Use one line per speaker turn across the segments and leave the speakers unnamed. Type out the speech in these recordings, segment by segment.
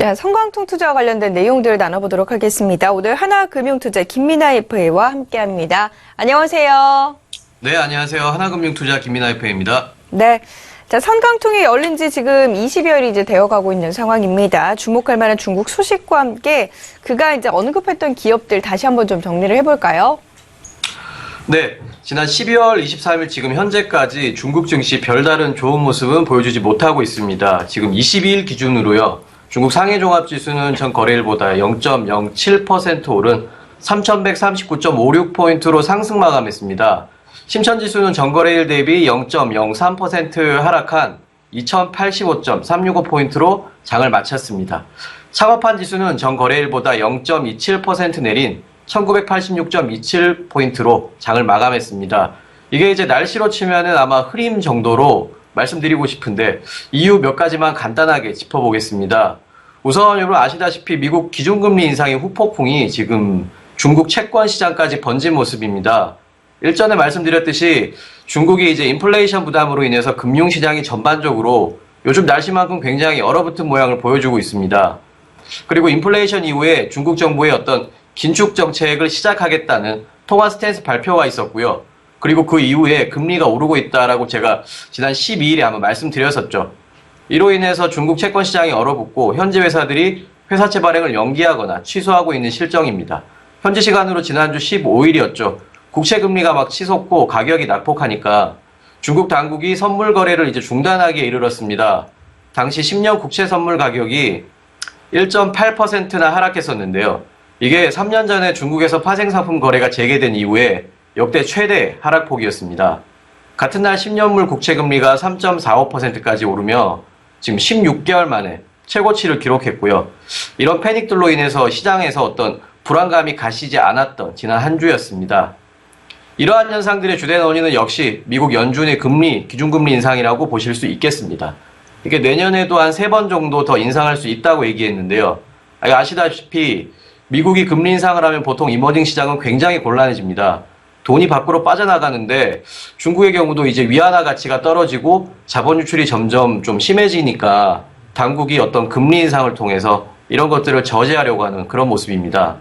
네, 성광통 투자와 관련된 내용들을 나눠보도록 하겠습니다. 오늘 하나금융투자 김민아 FA와 함께합니다. 안녕하세요.
네, 안녕하세요. 하나금융투자 김민아 FA입니다.
네, 자, 성광통이 열린 지 지금 20여일이 이제 되어가고 있는 상황입니다. 주목할 만한 중국 소식과 함께 그가 이제 언급했던 기업들 다시 한번 좀 정리를 해볼까요?
네, 지난 12월 23일 지금 현재까지 중국 증시 별다른 좋은 모습은 보여주지 못하고 있습니다. 지금 22일 기준으로요. 중국 상해종합지수는 전 거래일보다 0.07% 오른 3,139.56포인트로 상승 마감했습니다. 심천지수는 전 거래일 대비 0.03% 하락한 2,085.365포인트로 장을 마쳤습니다. 창업한 지수는 전 거래일보다 0.27% 내린 1986.27포인트로 장을 마감했습니다. 이게 이제 날씨로 치면은 아마 흐림 정도로 말씀드리고 싶은데 이유 몇 가지만 간단하게 짚어보겠습니다. 우선 여러분 아시다시피 미국 기준금리 인상의 후폭풍이 지금 중국 채권 시장까지 번진 모습입니다. 일전에 말씀드렸듯이 중국이 이제 인플레이션 부담으로 인해서 금융시장이 전반적으로 요즘 날씨만큼 굉장히 얼어붙은 모양을 보여주고 있습니다. 그리고 인플레이션 이후에 중국 정부의 어떤 긴축 정책을 시작하겠다는 통화 스탠스 발표가 있었고요. 그리고 그 이후에 금리가 오르고 있다라고 제가 지난 12일에 한번 말씀드렸었죠. 이로 인해서 중국 채권 시장이 얼어붙고 현지 회사들이 회사채 발행을 연기하거나 취소하고 있는 실정입니다. 현지 시간으로 지난주 15일이었죠. 국채 금리가 막 치솟고 가격이 낙폭하니까 중국 당국이 선물 거래를 이제 중단하기에 이르렀습니다. 당시 10년 국채 선물 가격이 1.8%나 하락했었는데요. 이게 3년 전에 중국에서 파생상품 거래가 재개된 이후에 역대 최대 하락폭이었습니다. 같은 날 10년물 국채금리가 3.45%까지 오르며 지금 16개월 만에 최고치를 기록했고요. 이런 패닉들로 인해서 시장에서 어떤 불안감이 가시지 않았던 지난 한 주였습니다. 이러한 현상들의 주된 원인은 역시 미국 연준의 기준금리 인상이라고 보실 수 있겠습니다. 이게 내년에도 한 3번 정도 더 인상할 수 있다고 얘기했는데요. 아시다시피 미국이 금리 인상을 하면 보통 이머징 시장은 굉장히 곤란해집니다. 돈이 밖으로 빠져나가는데 중국의 경우도 이제 위안화 가치가 떨어지고 자본 유출이 점점 좀 심해지니까 당국이 어떤 금리 인상을 통해서 이런 것들을 저지하려고 하는 그런 모습입니다.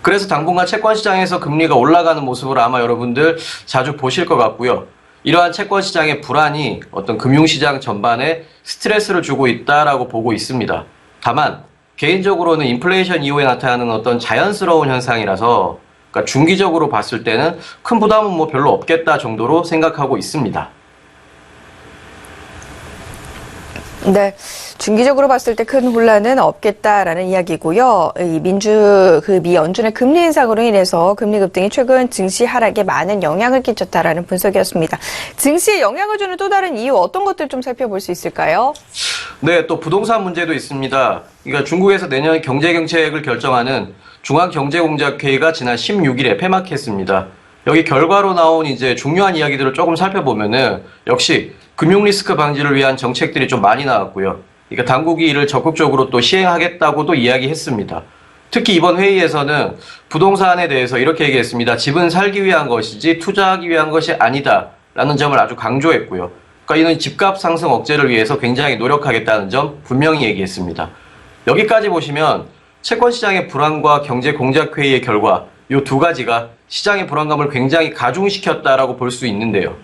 그래서 당분간 채권 시장에서 금리가 올라가는 모습을 아마 여러분들 자주 보실 것 같고요. 이러한 채권 시장의 불안이 어떤 금융시장 전반에 스트레스를 주고 있다라고 보고 있습니다. 다만 개인적으로는 인플레이션 이후에 나타나는 어떤 자연스러운 현상이라서 그러니까 중기적으로 봤을 때는 큰 부담은 뭐 별로 없겠다 정도로 생각하고 있습니다.
네, 중기적으로 봤을 때 큰 혼란은 없겠다라는 이야기고요. 미 연준의 금리 인상으로 인해서 금리 급등이 최근 증시 하락에 많은 영향을 끼쳤다라는 분석이었습니다. 증시에 영향을 주는 또 다른 이유 어떤 것들 좀 살펴볼 수 있을까요?
네, 또 부동산 문제도 있습니다. 그러니까 중국에서 내년 경제정책을 결정하는 중앙경제공작회의가 지난 16일에 폐막했습니다. 여기 결과로 나온 이제 중요한 이야기들을 조금 살펴보면은 역시 금융 리스크 방지를 위한 정책들이 좀 많이 나왔고요. 그러니까 당국이 이를 적극적으로 또 시행하겠다고도 이야기했습니다. 특히 이번 회의에서는 부동산에 대해서 이렇게 얘기했습니다. 집은 살기 위한 것이지 투자하기 위한 것이 아니다라는 점을 아주 강조했고요. 그러니까 이는 집값 상승 억제를 위해서 굉장히 노력하겠다는 점 분명히 얘기했습니다. 여기까지 보시면 채권 시장의 불안과 경제 공작 회의의 결과 이 두 가지가 시장의 불안감을 굉장히 가중시켰다라고 볼 수 있는데요.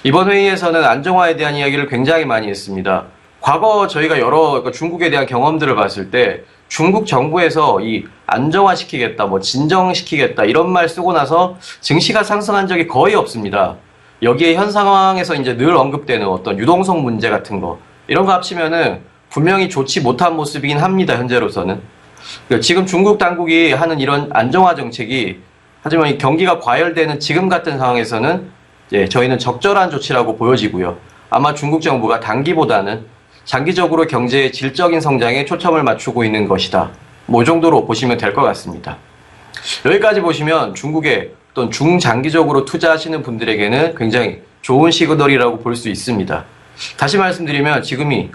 이번 회의에서는 안정화에 대한 이야기를 굉장히 많이 했습니다. 과거 저희가 그러니까 중국에 대한 경험들을 봤을 때 중국 정부에서 이 안정화시키겠다, 뭐 진정시키겠다 이런 말 쓰고 나서 증시가 상승한 적이 거의 없습니다. 여기에 현 상황에서 이제 늘 언급되는 어떤 유동성 문제 같은 거 이런 거 합치면은 분명히 좋지 못한 모습이긴 합니다. 현재로서는. 지금 중국 당국이 하는 이런 안정화 정책이 하지만 이 경기가 과열되는 지금 같은 상황에서는 저희는 적절한 조치라고 보여지고요. 아마 중국 정부가 단기보다는 장기적으로 경제의 질적인 성장에 초점을 맞추고 있는 것이다. 뭐 이 정도로 보시면 될 것 같습니다. 여기까지 보시면 중국에 어떤 중장기적으로 투자하시는 분들에게는 굉장히 좋은 시그널이라고 볼 수 있습니다. 다시 말씀드리면 지금이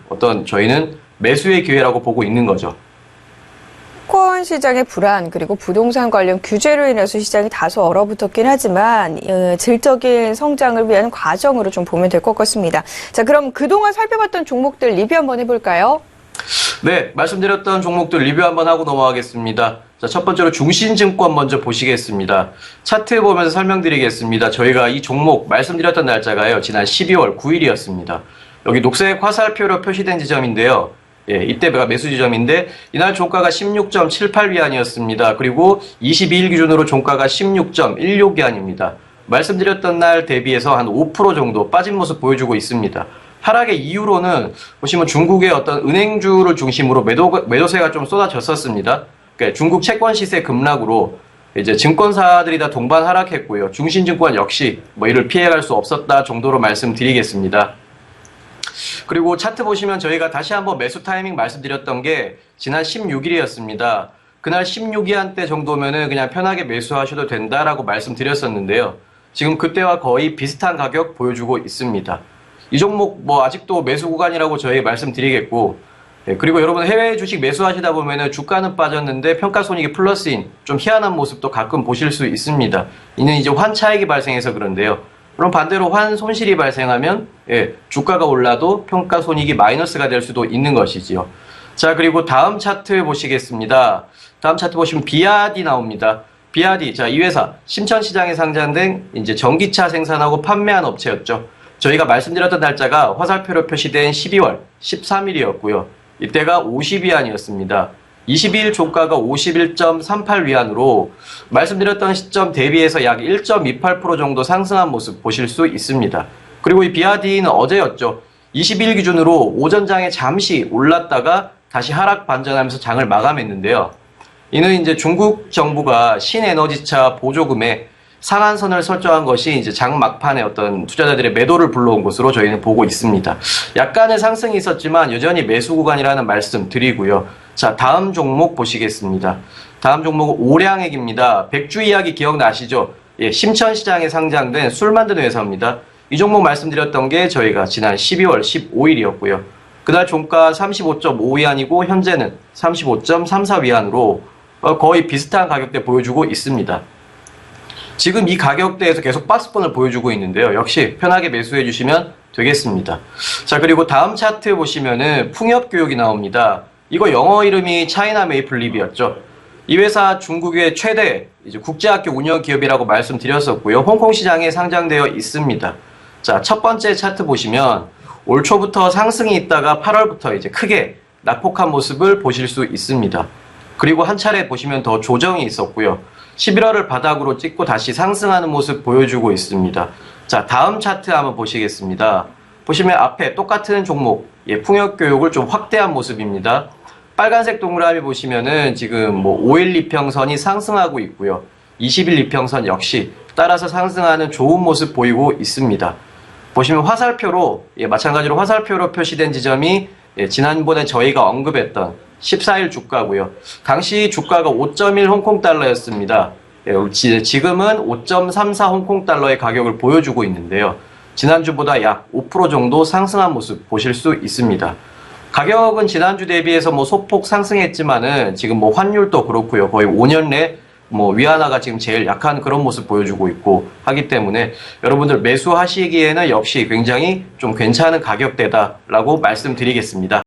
저희는 매수의 기회라고 보고 있는 거죠.
채권 시장의 불안 그리고 부동산 관련 규제로 인해서 시장이 다소 얼어붙었긴 하지만 질적인 성장을 위한 과정으로 좀 보면 될 것 같습니다. 자, 그럼 그동안 살펴봤던 종목들 리뷰 한번 해볼까요?
네, 말씀드렸던 종목들 리뷰 한번 하고 넘어가겠습니다. 자, 첫 번째로 중신증권 먼저 보시겠습니다. 차트 보면서 설명드리겠습니다. 저희가 이 종목 말씀드렸던 날짜가요, 지난 12월 9일이었습니다. 여기 녹색 화살표로 표시된 지점인데요. 예, 이때가 매수 지점인데 이날 종가가 16.78위안이었습니다. 그리고 22일 기준으로 종가가 16.16위안입니다. 말씀드렸던 날 대비해서 한 5% 정도 빠진 모습 보여주고 있습니다. 하락의 이유로는 보시면 중국의 어떤 은행주를 중심으로 매도세가 좀 쏟아졌었습니다. 그러니까 중국 채권 시세 급락으로 이제 증권사들이 다 동반 하락했고요. 중신증권 역시 뭐 이를 피해갈 수 없었다 정도로 말씀드리겠습니다. 그리고 차트 보시면 저희가 다시 한번 매수 타이밍 말씀드렸던 게 지난 16일이었습니다. 그날 16위안 때 정도면은 그냥 편하게 매수하셔도 된다라고 말씀드렸었는데요. 지금 그때와 거의 비슷한 가격 보여주고 있습니다. 이 종목 뭐 아직도 매수 구간이라고 저희 말씀드리겠고, 네, 그리고 여러분 해외 주식 매수하시다 보면은 주가는 빠졌는데 평가손익이 플러스인 좀 희한한 모습도 가끔 보실 수 있습니다. 이는 이제 환 차익이 발생해서 그런데요. 그럼 반대로 환 손실이 발생하면 주가가 올라도 평가손익이 마이너스가 될 수도 있는 것이지요. 자, 그리고 다음 차트 보시겠습니다. 다음 차트 보시면 비아디 나옵니다. 비아디, 자, 이 회사 심천시장에 상장된 이제 전기차 생산하고 판매한 업체였죠. 저희가 말씀드렸던 날짜가 화살표로 표시된 12월 13일이었고요. 이때가 50위안이었습니다. 22일 종가가 51.38위안으로 말씀드렸던 시점 대비해서 약 1.28% 정도 상승한 모습 보실 수 있습니다. 그리고 이 비아디는 어제였죠. 20일 기준으로 오전장에 잠시 올랐다가 다시 하락 반전하면서 장을 마감했는데요. 이는 이제 중국 정부가 신에너지차 보조금에 상한선을 설정한 것이 이제 장 막판에 어떤 투자자들의 매도를 불러온 것으로 저희는 보고 있습니다. 약간의 상승이 있었지만 여전히 매수 구간이라는 말씀 드리고요. 자, 다음 종목 보시겠습니다. 다음 종목은 오량액입니다. 백주 이야기 기억나시죠? 예, 심천시장에 상장된 술 만드는 회사입니다. 이 종목 말씀드렸던 게 저희가 지난 12월 15일이었고요. 그날 종가 35.5위안이고 현재는 35.34위안으로 거의 비슷한 가격대 보여주고 있습니다. 지금 이 가격대에서 계속 박스권을 보여주고 있는데요. 역시 편하게 매수해 주시면 되겠습니다. 자, 그리고 다음 차트 보시면은 풍엽교육이 나옵니다. 이거 영어 이름이 차이나 메이플립이었죠. 이 회사 중국의 최대 이제 국제학교 운영 기업이라고 말씀드렸었고요. 홍콩 시장에 상장되어 있습니다. 자, 첫 번째 차트 보시면 올 초부터 상승이 있다가 8월부터 이제 크게 낙폭한 모습을 보실 수 있습니다. 그리고 한 차례 보시면 더 조정이 있었고요. 11월을 바닥으로 찍고 다시 상승하는 모습 보여주고 있습니다. 자, 다음 차트 한번 보시겠습니다. 보시면 앞에 똑같은 종목, 풍역교육을 좀 확대한 모습입니다. 빨간색 동그라미 보시면은 지금 뭐 5일 이평선이 상승하고 있고요. 20일 이평선 역시 따라서 상승하는 좋은 모습 보이고 있습니다. 보시면 화살표로, 마찬가지로 화살표로 표시된 지점이 지난번에 저희가 언급했던 14일 주가고요. 당시 주가가 5.1 홍콩달러였습니다. 지금은 5.34 홍콩달러의 가격을 보여주고 있는데요. 지난주보다 약 5% 정도 상승한 모습 보실 수 있습니다. 가격은 지난주 대비해서 뭐 소폭 상승했지만은 지금 뭐 환율도 그렇고요. 거의 5년 내 뭐 위안화가 지금 제일 약한 그런 모습 보여주고 있고 하기 때문에 여러분들 매수하시기에는 역시 굉장히 좀 괜찮은 가격대다라고 말씀드리겠습니다.